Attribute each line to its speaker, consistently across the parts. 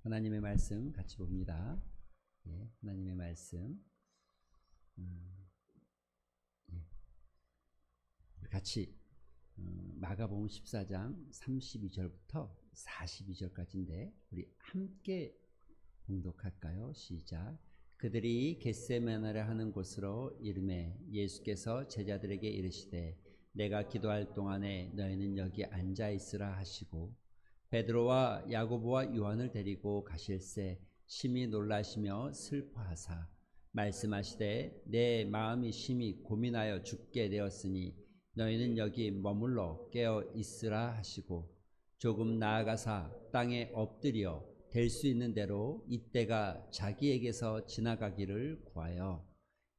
Speaker 1: 하나님의 말씀 같이 봅니다. 예, 하나님의 말씀 같이 마가복음 14장 32절부터 42절까지인데 우리 함께 봉독할까요? 시작. 그들이 겟세마네라 하는 곳으로 이르매 예수께서 제자들에게 이르시되 내가 기도할 동안에 너희는 여기 앉아 있으라 하시고 베드로와 야고보와 요한을 데리고 가실새 심히 놀라시며 슬퍼하사 말씀하시되 내 마음이 심히 고민하여 죽게 되었으니 너희는 여기 머물러 깨어 있으라 하시고 조금 나아가사 땅에 엎드려 될 수 있는 대로 이때가 자기에게서 지나가기를 구하여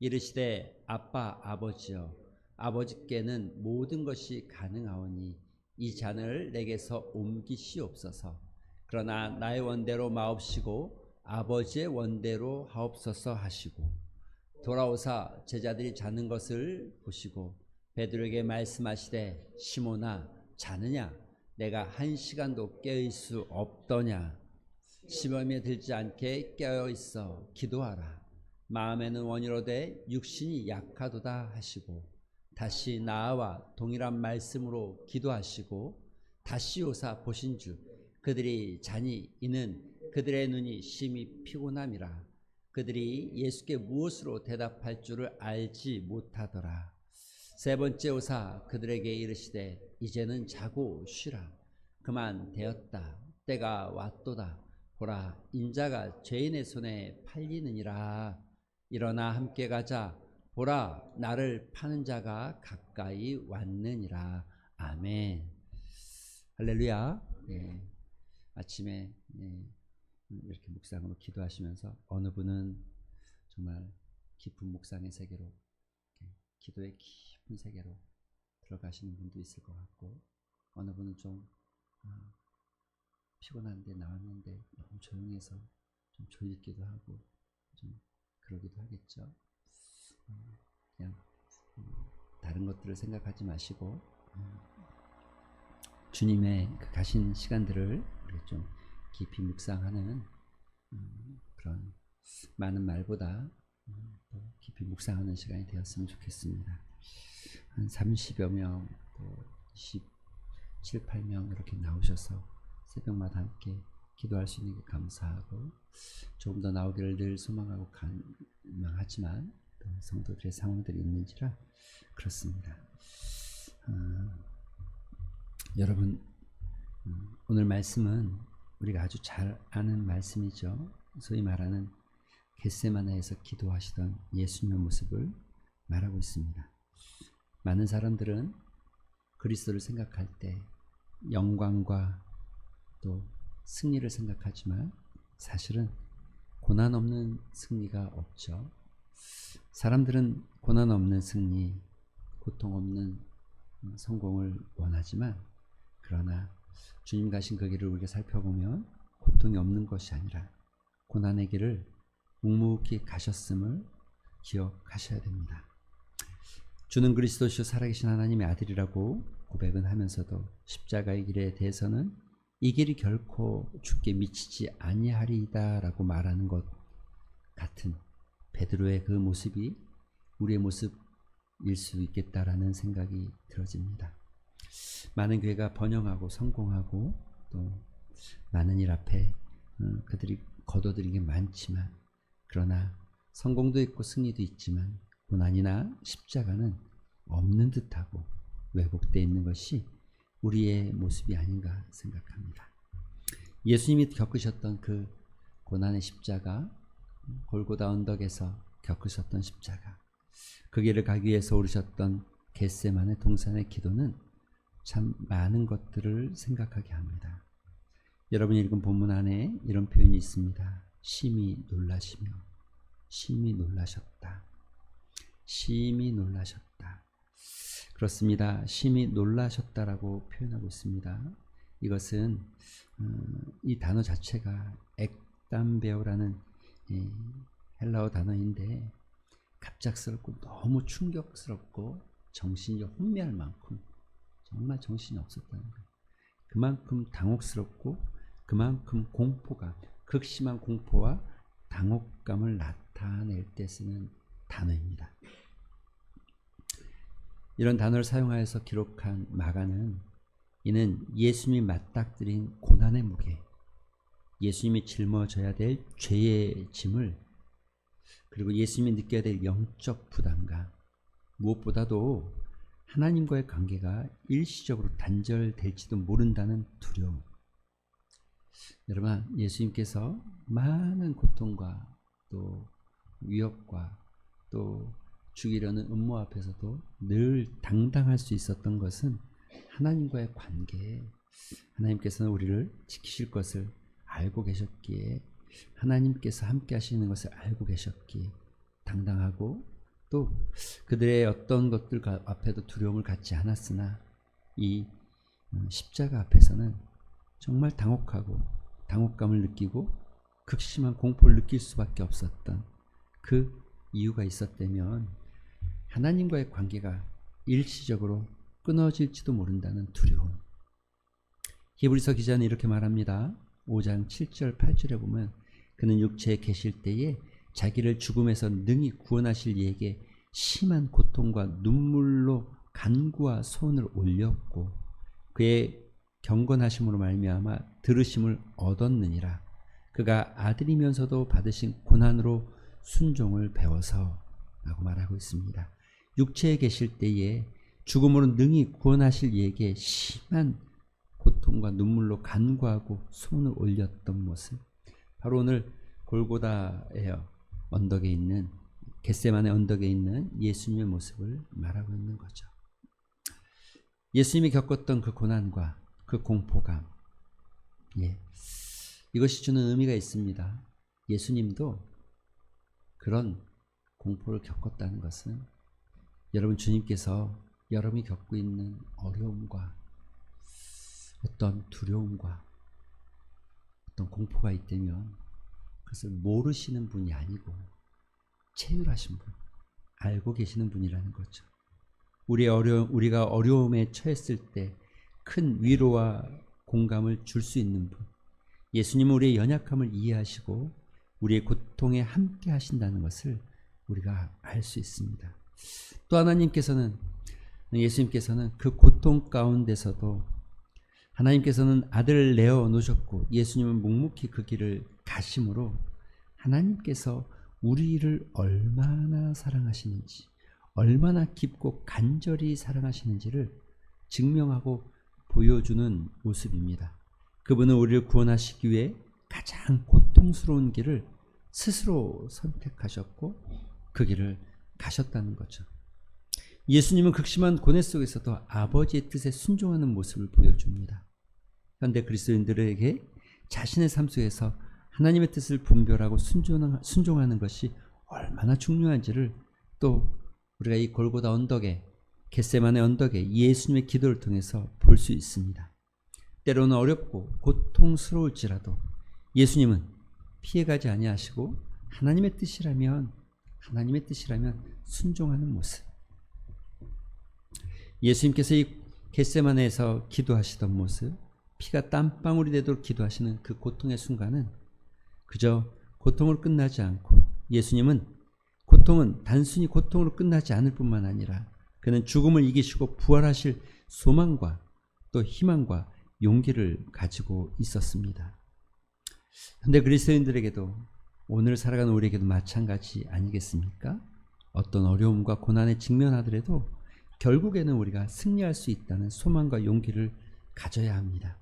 Speaker 1: 이르시되 아빠 아버지여 아버지께는 모든 것이 가능하오니 이 잔을 내게서 옮기시옵소서. 그러나 나의 원대로 마옵시고 아버지의 원대로 하옵소서 하시고 돌아오사 제자들이 자는 것을 보시고 베드로에게 말씀하시되 시몬아 자느냐 내가 1시간도 깨어있을 수 없더냐 시험에 들지 않게 깨어있어 기도하라. 마음에는 원이로되 육신이 약하도다 하시고 다시 나와 동일한 말씀으로 기도하시고 다시 오사 보신즉 그들이 자니 이는 그들의 눈이 심히 피곤함이라. 그들이 예수께 무엇으로 대답할 줄을 알지 못하더라. 세 번째 오사 그들에게 이르시되 이제는 자고 쉬라. 그만 되었다. 때가 왔도다. 보라 인자가 죄인의 손에 팔리느니라. 일어나 함께 가자. 보라 나를 파는 자가 가까이 왔느니라. 아멘. 할렐루야. 예. 아침에 이렇게 묵상으로 기도하시면서 어느 분은 정말 깊은 묵상의 세계로 기도의 깊은 세계로 들어가시는 분도 있을 것 같고 어느 분은 좀 피곤한데 나왔는데 너무 조용해서 좀 졸리기도 하고 좀 그러기도 하겠죠. 그냥 다른 것들을 생각하지 마시고 주님의 그 가신 시간들을 우리 좀 깊이 묵상하는 그런 많은 말보다 더 깊이 묵상하는 시간이 되었으면 좋겠습니다. 한 30여 명, 또 27, 8명 이렇게 나오셔서 새벽마다 함께 기도할 수 있는 게 감사하고 조금 더 나오기를 늘 소망하고 간망하지만 성도들의 상황들이 있는지라 그렇습니다. 여러분 오늘 말씀은 우리가 아주 잘 아는 말씀이죠. 소위 말하는 겟세마네에서 기도하시던 예수님의 모습을 말하고 있습니다. 많은 사람들은 그리스도를 생각할 때 영광과 또 승리를 생각하지만 사실은 고난 없는 승리가 없죠. 사람들은 고난 없는 승리, 고통 없는 성공을 원하지만 그러나 주님 가신 그 길을 우리가 살펴보면 고통이 없는 것이 아니라 고난의 길을 묵묵히 가셨음을 기억하셔야 됩니다. 주는 그리스도시요 살아계신 하나님의 아들이라고 고백은 하면서도 십자가의 길에 대해서는 이 길이 결코 죽게 미치지 아니하리이다 라고 말하는 것 같은 베드로의 그 모습이 우리의 모습일 수 있겠다라는 생각이 들어집니다. 많은 교회가 번영하고 성공하고 또 많은 일 앞에 그들이 거둬들인 게 많지만 그러나 성공도 있고 승리도 있지만 고난이나 십자가는 없는 듯하고 왜곡되어 있는 것이 우리의 모습이 아닌가 생각합니다. 예수님이 겪으셨던 그 고난의 십자가, 골고다 언덕에서 겪으셨던 십자가, 그 길을 가기 위해서 오르셨던 겟세마네 동산의 기도는 참 많은 것들을 생각하게 합니다. 여러분이 읽은 본문 안에 이런 표현이 있습니다. 심히 놀라시며 심히 놀라셨다. 심히 놀라셨다. 그렇습니다. 심히 놀라셨다라고 표현하고 있습니다. 이것은 이 단어 자체가 엑담베오라는 헬라어 단어인데 갑작스럽고 너무 충격스럽고 정신이 혼미할 만큼 정말 정신이 없었다는 거예요. 그만큼 당혹스럽고 그만큼 공포가 극심한 공포와 당혹감을 나타낼 때 쓰는 단어입니다. 이런 단어를 사용하여서 기록한 마가는 이는 예수님이 맞닥뜨린 고난의 무게, 예수님이 짊어져야 될 죄의 짐을, 그리고 예수님이 느껴야 될 영적 부담감, 무엇보다도 하나님과의 관계가 일시적으로 단절될지도 모른다는 두려움. 여러분, 예수님께서 많은 고통과 또 위협과 또 죽이려는 음모 앞에서도 늘 당당할 수 있었던 것은 하나님과의 관계에 하나님께서는 우리를 지키실 것을 알고 계셨기에, 하나님께서 함께 하시는 것을 알고 계셨기에 당당하고, 또 그들의 어떤 것들 앞에도 두려움을 갖지 않았으나 이 십자가 앞에서는 정말 당혹하고 당혹감을 느끼고 극심한 공포를 느낄 수밖에 없었던 그 이유가 있었다면 하나님과의 관계가 일시적으로 끊어질지도 모른다는 두려움. 히브리서 기자는 이렇게 말합니다. 5장 7절 8절에 보면 그는 육체에 계실 때에 자기를 죽음에서 능히 구원하실 이에게 심한 고통과 눈물로 간구와 소원을 올렸고 그의 경건하심으로 말미암아 들으심을 얻었느니라. 그가 아들이면서도 받으신 고난으로 순종을 배워서 라고 말하고 있습니다. 육체에 계실 때에 죽음으로 능히 구원하실 이에게 심한 고통과 눈물로 간구하고 소원을 올렸던 모습, 바로 오늘 골고다의 언덕에 있는, 겟세마네 언덕에 있는 예수님의 모습을 말하고 있는 거죠. 예수님이 겪었던 그 고난과 그 공포감, 이것이 주는 의미가 있습니다. 예수님도 그런 공포를 겪었다는 것은 여러분, 주님께서 여러분이 겪고 있는 어려움과 어떤 두려움과 어떤 공포가 있다면 그것을 모르시는 분이 아니고 체휼하신 분, 알고 계시는 분이라는 거죠. 우리가 어려움에 처했을 때 큰 위로와 공감을 줄 수 있는 분, 예수님은 우리의 연약함을 이해하시고 우리의 고통에 함께 하신다는 것을 우리가 알 수 있습니다. 또 예수님께서는 그 고통 가운데서도 하나님께서는 아들을 내어 놓으셨고 예수님은 묵묵히 그 길을 가심으로 하나님께서 우리를 얼마나 사랑하시는지, 얼마나 깊고 간절히 사랑하시는지를 증명하고 보여주는 모습입니다. 그분은 우리를 구원하시기 위해 가장 고통스러운 길을 스스로 선택하셨고 그 길을 가셨다는 거죠. 예수님은 극심한 고뇌 속에서도 아버지의 뜻에 순종하는 모습을 보여줍니다. 현대 그리스도인들에게 자신의 삶 속에서 하나님의 뜻을 분별하고 순종하는 것이 얼마나 중요한지를 또 우리가 이 골고다 언덕에, 겟세마네 언덕에 예수님의 기도를 통해서 볼 수 있습니다. 때로는 어렵고 고통스러울지라도 예수님은 피해가지 아니하시고 하나님의 뜻이라면 순종하는 모습. 예수님께서 이 겟세마네에서 기도하시던 모습, 피가 땀방울이 되도록 기도하시는 그 고통의 순간은 그저 고통으로 끝나지 않고, 예수님은 고통은 단순히 고통으로 끝나지 않을 뿐만 아니라 그는 죽음을 이기시고 부활하실 소망과 또 희망과 용기를 가지고 있었습니다. 그런데 그리스도인들에게도, 오늘 살아가는 우리에게도 마찬가지 아니겠습니까? 어떤 어려움과 고난에 직면하더라도 결국에는 우리가 승리할 수 있다는 소망과 용기를 가져야 합니다.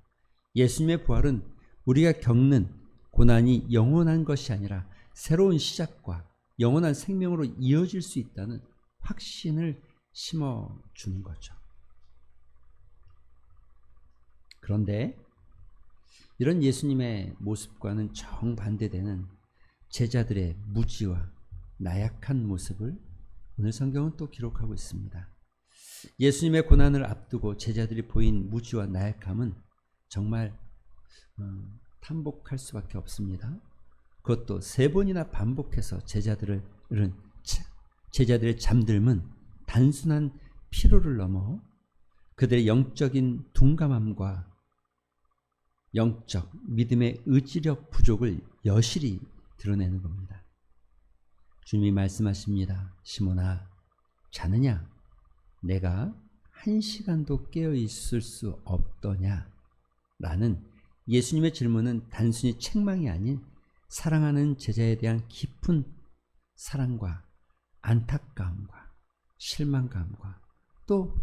Speaker 1: 예수님의 부활은 우리가 겪는 고난이 영원한 것이 아니라 새로운 시작과 영원한 생명으로 이어질 수 있다는 확신을 심어주는 거죠. 그런데 이런 예수님의 모습과는 정반대되는 제자들의 무지와 나약한 모습을 오늘 성경은 또 기록하고 있습니다. 예수님의 고난을 앞두고 제자들이 보인 무지와 나약함은 정말 탐복할 수밖에 없습니다. 그것도 3번이나 반복해서 제자들의 잠들음은 단순한 피로를 넘어 그들의 영적인 둔감함과 영적 믿음의 의지력 부족을 여실히 드러내는 겁니다. 주님이 말씀하십니다. 시몬아, 자느냐? 내가 1시간도 깨어 있을 수 없더냐? 라는 예수님의 질문은 단순히 책망이 아닌 사랑하는 제자에 대한 깊은 사랑과 안타까움과 실망감과 또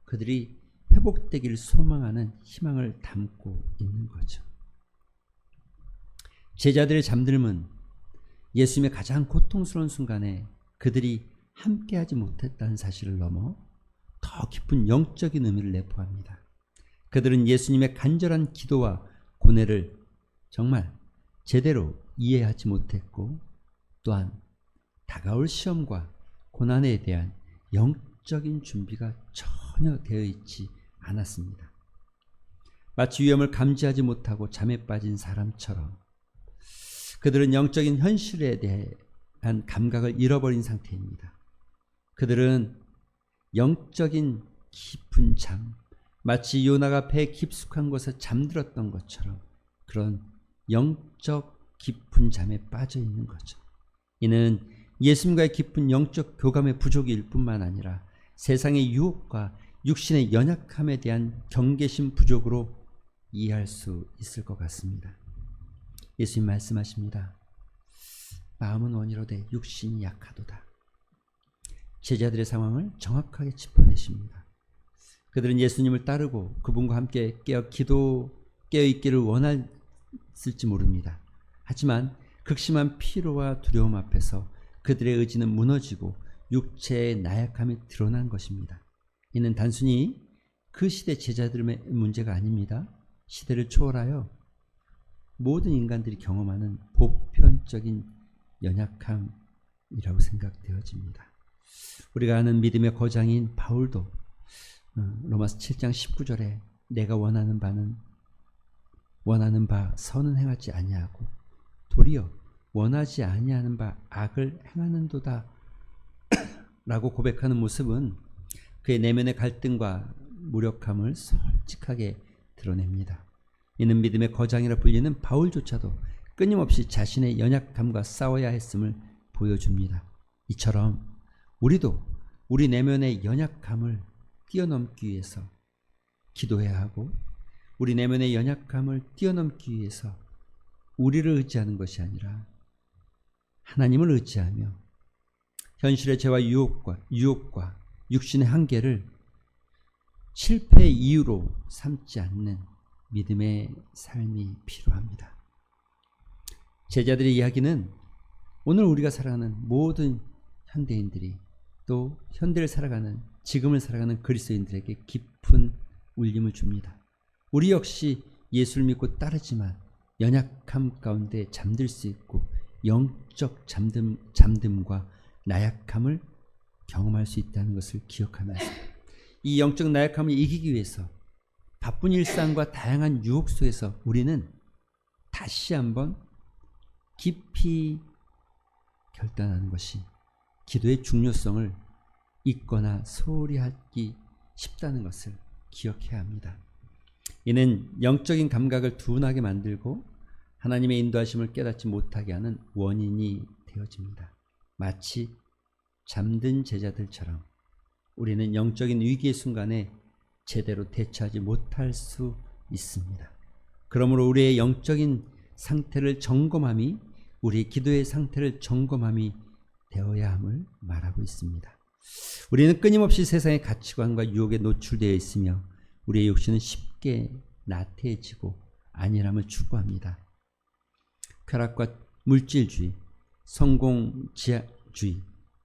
Speaker 1: 그들이 회복되기를 소망하는 희망을 담고 있는 거죠. 제자들의 잠들음은 예수님의 가장 고통스러운 순간에 그들이 함께하지 못했다는 사실을 넘어 더 깊은 영적인 의미를 내포합니다. 그들은 예수님의 간절한 기도와 고뇌를 정말 제대로 이해하지 못했고 또한 다가올 시험과 고난에 대한 영적인 준비가 전혀 되어 있지 않았습니다. 마치 위험을 감지하지 못하고 잠에 빠진 사람처럼 그들은 영적인 현실에 대한 감각을 잃어버린 상태입니다. 그들은 영적인 깊은 잠, 마치 요나가 배 깊숙한 곳에 잠들었던 것처럼 그런 영적 깊은 잠에 빠져 있는 거죠. 이는 예수님과의 깊은 영적 교감의 부족일 뿐만 아니라 세상의 유혹과 육신의 연약함에 대한 경계심 부족으로 이해할 수 있을 것 같습니다. 예수님 말씀하십니다. 마음은 원이로되 육신이 약하도다. 제자들의 상황을 정확하게 짚어내십니다. 그들은 예수님을 따르고 그분과 함께 깨어 있기를 원했을지 모릅니다. 하지만 극심한 피로와 두려움 앞에서 그들의 의지는 무너지고 육체의 나약함이 드러난 것입니다. 이는 단순히 그 시대 제자들의 문제가 아닙니다. 시대를 초월하여 모든 인간들이 경험하는 보편적인 연약함이라고 생각되어집니다. 우리가 아는 믿음의 거장인 바울도 로마서 7장 19절에 내가 원하는 바 선은 행하지 아니하고 도리어 원하지 아니하는 바 악을 행하는도다 라고 고백하는 모습은 그의 내면의 갈등과 무력함을 솔직하게 드러냅니다. 이는 믿음의 거장이라 불리는 바울조차도 끊임없이 자신의 연약함과 싸워야 했음을 보여줍니다. 이처럼 우리도 우리 내면의 연약함을 뛰어넘기 위해서 기도해야 하고 우리 내면의 연약함을 뛰어넘기 위해서 우리를 의지하는 것이 아니라 하나님을 의지하며 현실의 죄와 유혹과 육신의 한계를 실패의 이유로 삼지 않는 믿음의 삶이 필요합니다. 제자들의 이야기는 오늘 우리가 살아가는 모든 현대인들이 또 현대를 살아가는 지금을 살아가는 그리스도인들에게 깊은 울림을 줍니다. 우리 역시 예수를 믿고 따르지만 연약함 가운데 잠들 수 있고 영적 잠듦과 나약함을 경험할 수 있다는 것을 기억하면서 이 영적 나약함을 이기기 위해서 바쁜 일상과 다양한 유혹 속에서 우리는 다시 한번 깊이 결단하는 것이 기도의 중요성을 잊거나 소홀히 하기 쉽다는 것을 기억해야 합니다. 이는 영적인 감각을 둔하게 만들고 하나님의 인도하심을 깨닫지 못하게 하는 원인이 되어집니다. 마치 잠든 제자들처럼 우리는 영적인 위기의 순간에 제대로 대처하지 못할 수 있습니다. 그러므로 우리의 영적인 상태를 점검함이 우리의 기도의 상태를 점검함이 되어야 함을 말하고 있습니다. 우리는 끊임없이 세상의 가치관과 유혹에 노출되어 있으며 우리의 욕심은 쉽게 나태해지고 안일함을 추구합니다. 쾌락과 물질주의, 성공주의,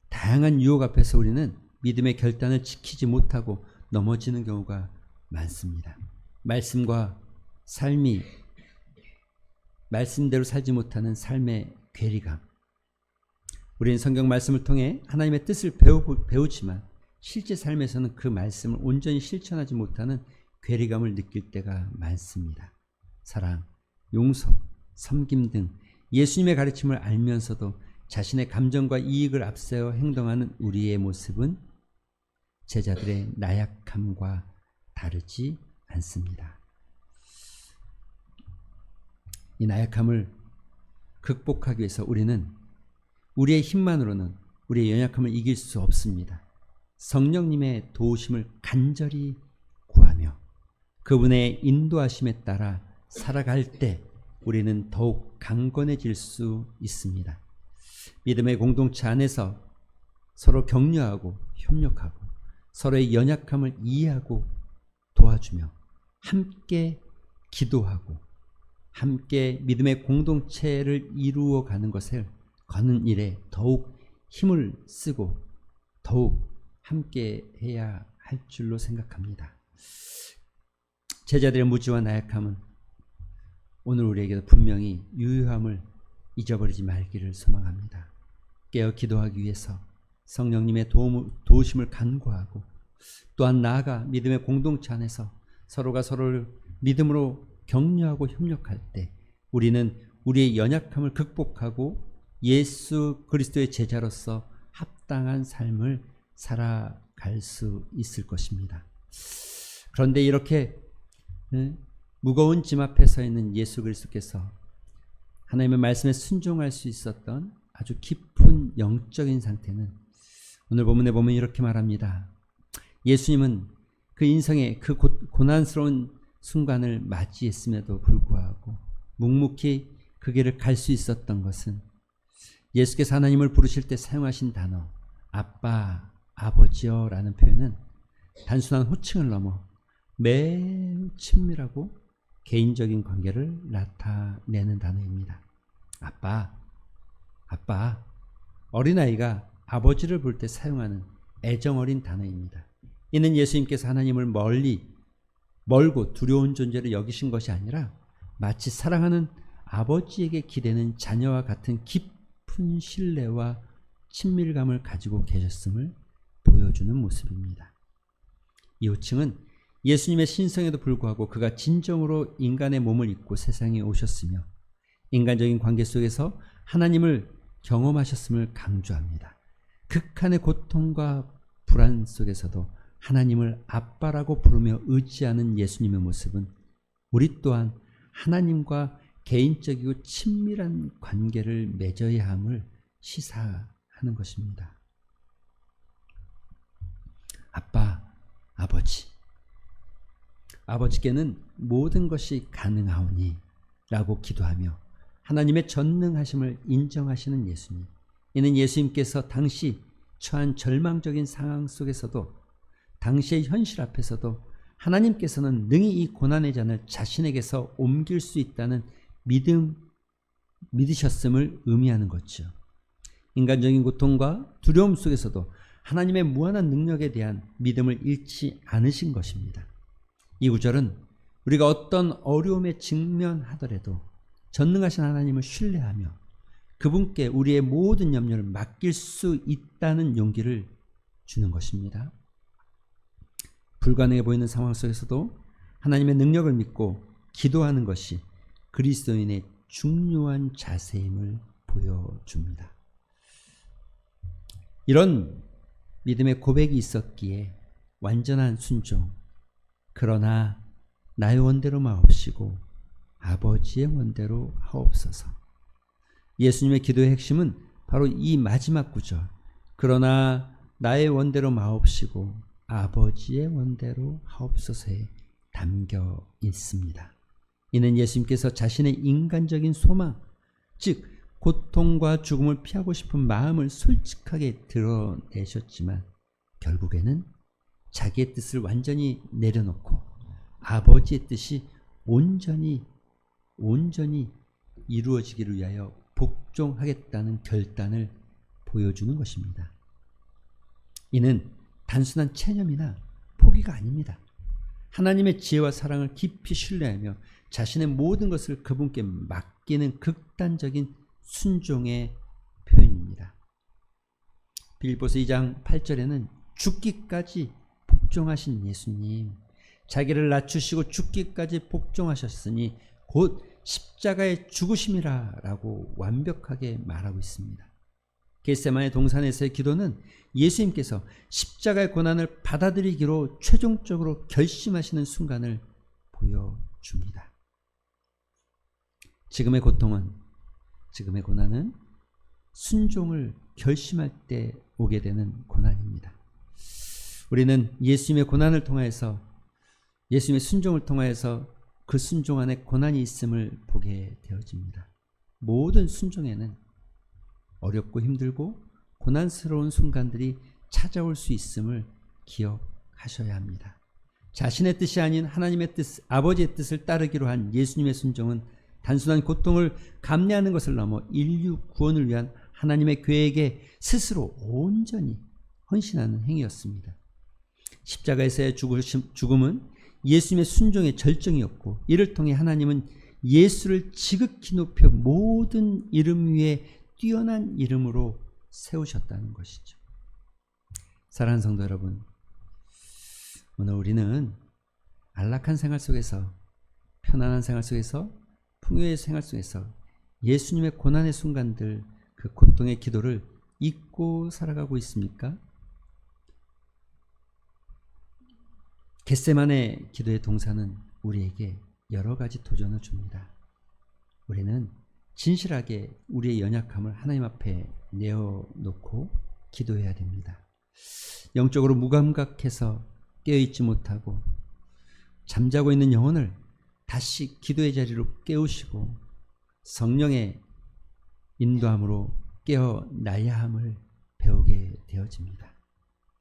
Speaker 1: 다양한 유혹 앞에서 우리는 믿음의 결단을 지키지 못하고 넘어지는 경우가 많습니다. 말씀과 삶이 말씀대로 살지 못하는 삶의 괴리감. 우리는 성경 말씀을 통해 하나님의 뜻을 배우지만 실제 삶에서는 그 말씀을 온전히 실천하지 못하는 괴리감을 느낄 때가 많습니다. 사랑, 용서, 섬김 등 예수님의 가르침을 알면서도 자신의 감정과 이익을 앞세워 행동하는 우리의 모습은 제자들의 나약함과 다르지 않습니다. 이 나약함을 극복하기 위해서 우리는 우리의 힘만으로는 우리의 연약함을 이길 수 없습니다. 성령님의 도우심을 간절히 구하며 그분의 인도하심에 따라 살아갈 때 우리는 더욱 강건해질 수 있습니다. 믿음의 공동체 안에서 서로 격려하고 협력하고 서로의 연약함을 이해하고 도와주며 함께 기도하고 함께 믿음의 공동체를 이루어가는 것을 거는 일에 더욱 힘을 쓰고 더욱 함께 해야 할 줄로 생각합니다. 제자들의 무지와 나약함은 오늘 우리에게도 분명히 유효함을 잊어버리지 말기를 소망합니다. 깨어 기도하기 위해서 성령님의 도우심을 간구하고 또한 나아가 믿음의 공동체 안에서 서로가 서로를 믿음으로 격려하고 협력할 때 우리는 우리의 연약함을 극복하고 예수 그리스도의 제자로서 합당한 삶을 살아갈 수 있을 것입니다. 그런데 이렇게 무거운 짐 앞에 서 있는 예수 그리스도께서 하나님의 말씀에 순종할 수 있었던 아주 깊은 영적인 상태는 오늘 본문에 보면 이렇게 말합니다. 예수님은 그 인생의 그 고난스러운 순간을 맞이했음에도 불구하고 묵묵히 그 길을 갈 수 있었던 것은 예수께서 하나님을 부르실 때 사용하신 단어 아빠, 아버지여 라는 표현은 단순한 호칭을 넘어 매우 친밀하고 개인적인 관계를 나타내는 단어입니다. 아빠, 어린아이가 아버지를 볼 때 사용하는 애정어린 단어입니다. 이는 예수님께서 하나님을 멀고 두려운 존재로 여기신 것이 아니라 마치 사랑하는 아버지에게 기대는 자녀와 같은 깊은 신뢰와 친밀감을 가지고 계셨음을 보여주는 모습입니다. 이 호칭은 예수님의 신성에도 불구하고 그가 진정으로 인간의 몸을 입고 세상에 오셨으며 인간적인 관계 속에서 하나님을 경험하셨음을 강조합니다. 극한의 고통과 불안 속에서도 하나님을 아빠라고 부르며 의지하는 예수님의 모습은 우리 또한 하나님과 개인적이고 친밀한 관계를 맺어야 함을 시사하는 것입니다. 아빠, 아버지. 아버지께는 모든 것이 가능하오니 라고 기도하며 하나님의 전능하심을 인정하시는 예수님. 이는 예수님께서 당시 처한 절망적인 상황 속에서도 당시의 현실 앞에서도 하나님께서는 능히 이 고난의 잔을 자신에게서 옮길 수 있다는 믿으셨음을 의미하는 거죠. 인간적인 고통과 두려움 속에서도 하나님의 무한한 능력에 대한 믿음을 잃지 않으신 것입니다. 이 구절은 우리가 어떤 어려움에 직면하더라도 전능하신 하나님을 신뢰하며 그분께 우리의 모든 염려를 맡길 수 있다는 용기를 주는 것입니다. 불가능해 보이는 상황 속에서도 하나님의 능력을 믿고 기도하는 것이 그리스도인의 중요한 자세임을 보여줍니다. 이런 믿음의 고백이 있었기에 완전한 순종, 그러나 나의 원대로 마옵시고 아버지의 원대로 하옵소서. 예수님의 기도의 핵심은 바로 이 마지막 구절, 그러나 나의 원대로 마옵시고 아버지의 원대로 하옵소서에 담겨 있습니다. 이는 예수님께서 자신의 인간적인 소망, 즉 고통과 죽음을 피하고 싶은 마음을 솔직하게 드러내셨지만 결국에는 자기의 뜻을 완전히 내려놓고 아버지의 뜻이 온전히 이루어지기를 위하여 복종하겠다는 결단을 보여주는 것입니다. 이는 단순한 체념이나 포기가 아닙니다. 하나님의 지혜와 사랑을 깊이 신뢰하며 자신의 모든 것을 그분께 맡기는 극단적인 순종의 표현입니다. 빌립보서 2장 8절에는 죽기까지 복종하신 예수님, 자기를 낮추시고 죽기까지 복종하셨으니 곧 십자가의 죽으심이라 라고 완벽하게 말하고 있습니다. 겟세마네 동산에서의 기도는 예수님께서 십자가의 고난을 받아들이기로 최종적으로 결심하시는 순간을 보여줍니다. 지금의 고통은, 지금의 고난은 순종을 결심할 때 오게 되는 고난입니다. 우리는 예수님의 고난을 통하여서, 예수님의 순종을 통하여서 그 순종 안에 고난이 있음을 보게 되어집니다. 모든 순종에는 어렵고 힘들고 고난스러운 순간들이 찾아올 수 있음을 기억하셔야 합니다. 자신의 뜻이 아닌 하나님의 뜻, 아버지의 뜻을 따르기로 한 예수님의 순종은 단순한 고통을 감내하는 것을 넘어 인류 구원을 위한 하나님의 계획에 스스로 온전히 헌신하는 행위였습니다. 십자가에서의 죽음은 예수님의 순종의 절정이었고, 이를 통해 하나님은 예수를 지극히 높여 모든 이름 위에 뛰어난 이름으로 세우셨다는 것이죠. 사랑하는 성도 여러분, 오늘 우리는 안락한 생활 속에서, 편안한 생활 속에서, 풍요의 생활 속에서 예수님의 고난의 순간들, 그 고통의 기도를 잊고 살아가고 있습니까? 겟세마네 기도의 동사는 우리에게 여러 가지 도전을 줍니다. 우리는 진실하게 우리의 연약함을 하나님 앞에 내어놓고 기도해야 됩니다. 영적으로 무감각해서 깨어있지 못하고 잠자고 있는 영혼을 다시 기도의 자리로 깨우시고 성령의 인도함으로 깨어나야 함을 배우게 되어집니다.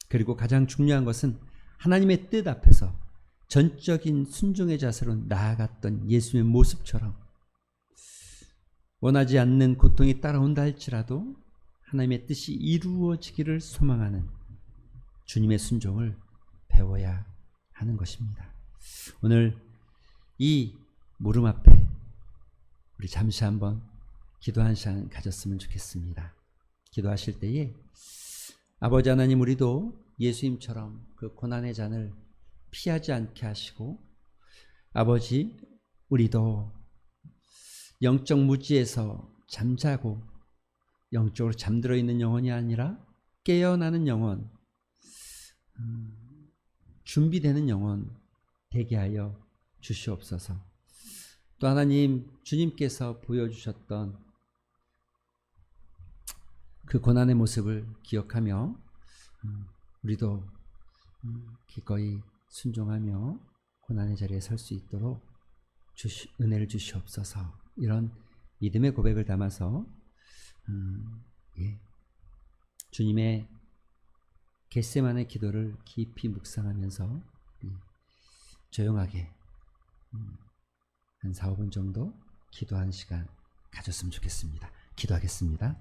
Speaker 1: 그리고 가장 중요한 것은 하나님의 뜻 앞에서 전적인 순종의 자세로 나아갔던 예수님의 모습처럼 원하지 않는 고통이 따라온다 할지라도 하나님의 뜻이 이루어지기를 소망하는 주님의 순종을 배워야 하는 것입니다. 오늘 이 물음 앞에 우리 잠시 한번 기도한 시간 가졌으면 좋겠습니다. 기도하실 때에 아버지 하나님, 우리도 예수님처럼 그 고난의 잔을 피하지 않게 하시고, 아버지, 우리도 영적 무지에서 잠자고 영적으로 잠들어 있는 영혼이 아니라 깨어나는 영혼, 준비되는 영혼 되게 하여 주시옵소서. 또 하나님, 주님께서 보여주셨던 그 고난의 모습을 기억하며 우리도 기꺼이 순종하며 고난의 자리에 설 수 있도록 은혜를 주시옵소서. 이런 믿음의 고백을 담아서 주님의 겟세마네 기도를 깊이 묵상하면서 조용하게 한 4, 5분 정도 기도하는 시간 가졌으면 좋겠습니다. 기도하겠습니다.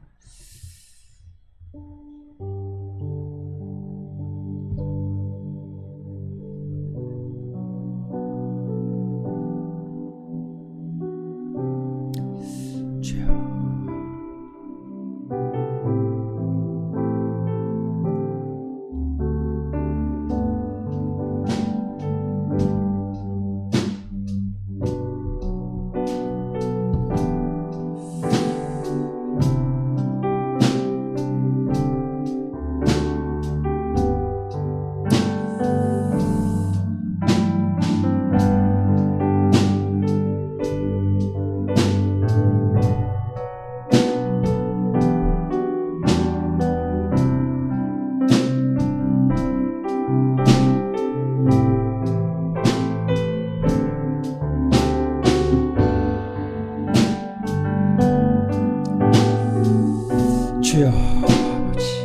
Speaker 1: 주여 아버지,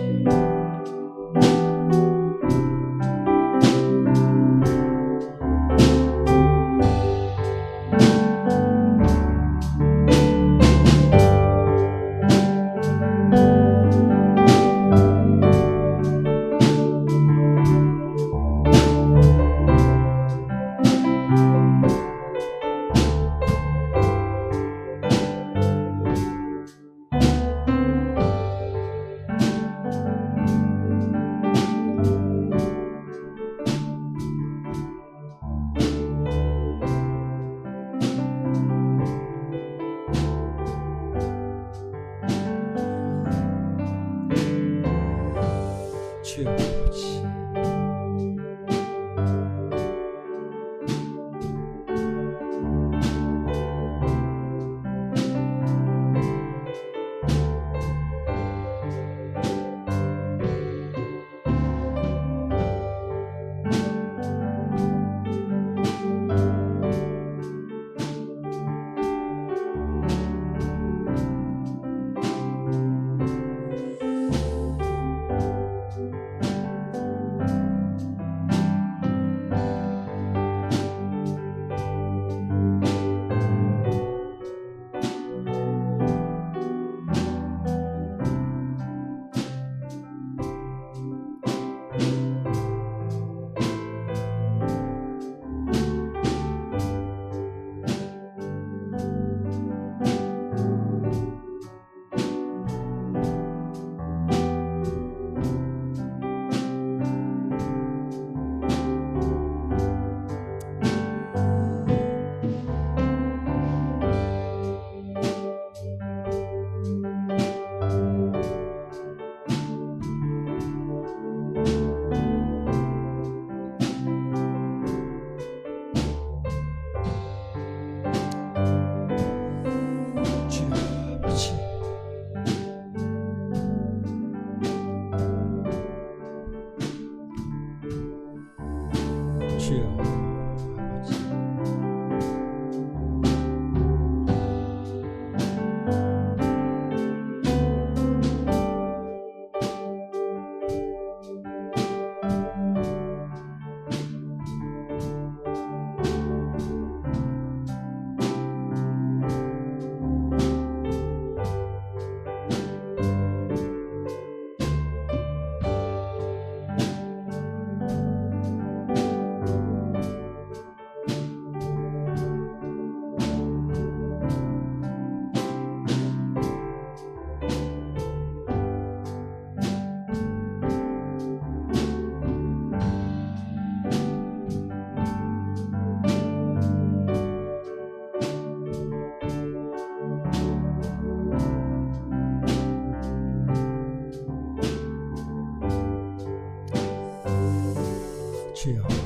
Speaker 2: 주여.